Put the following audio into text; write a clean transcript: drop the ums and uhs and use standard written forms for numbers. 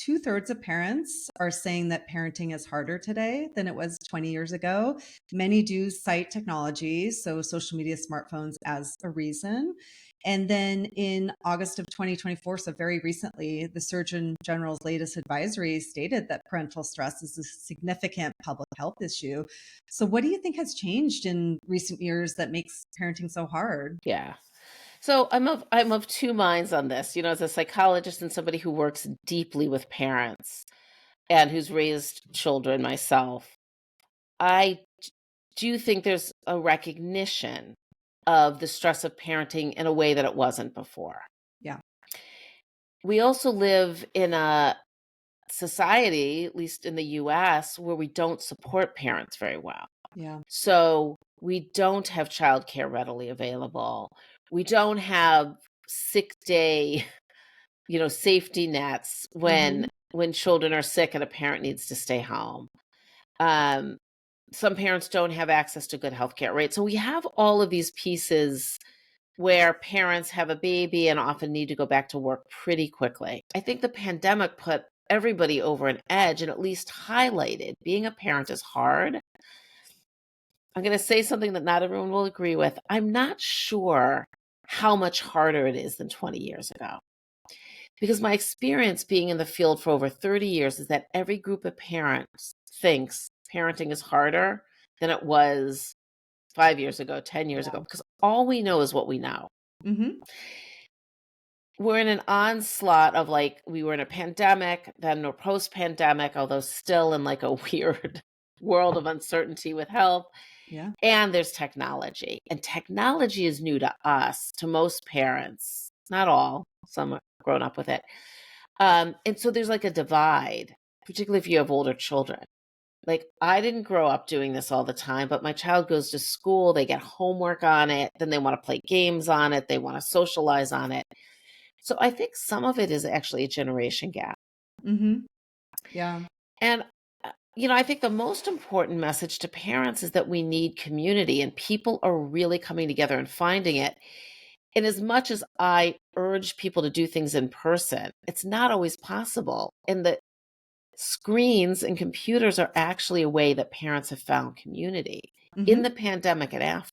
two-thirds of parents are saying that parenting is harder today than it was 20 years ago. Many do cite technology, so social media, smartphones, as a reason. And then in August of 2024, so very recently, the Surgeon General's latest advisory stated that parental stress is a significant public health issue. So, what do you think has changed in recent years that makes parenting so hard? Yeah. So I'm of two minds on this. As a psychologist and somebody who works deeply with parents and who's raised children myself, I do think there's a recognition of the stress of parenting in a way that it wasn't before. Yeah, We also live in a society, at least in the US, where we don't support parents very well. yeah. So we don't have childcare readily available. We don't have sick day, safety nets when Hmm. when children are sick and a parent needs to stay home. Um, some parents don't have access to good healthcare, right? So we have all of these pieces where parents have a baby and often need to go back to work pretty quickly. I think the pandemic put everybody over an edge and at least highlighted being a parent is hard. I'm going to say something that not everyone will agree with. I'm not sure how much harder it is than 20 years ago. Because my experience being in the field for over 30 years is that every group of parents thinks parenting is harder than it was 5 years ago, 10 years ago, Yeah. because all we know is what we know. Hmm. We're in an onslaught of we were in a pandemic, then we're post pandemic, although still in a weird world of uncertainty with health. Yeah. And there's technology. And technology is new to us, to most parents, not all, some have grown up with it. And so there's a divide, particularly if you have older children. I didn't grow up doing this all the time, but my child goes to school, they get homework on it, then they want to play games on it, they want to socialize on it. So I think some of it is actually a generation gap. Hmm. Yeah. And, I think the most important message to parents is that we need community and people are really coming together and finding it. And as much as I urge people to do things in person, it's not always possible. And the screens and computers are actually a way that parents have found community in Hmm. the pandemic and after.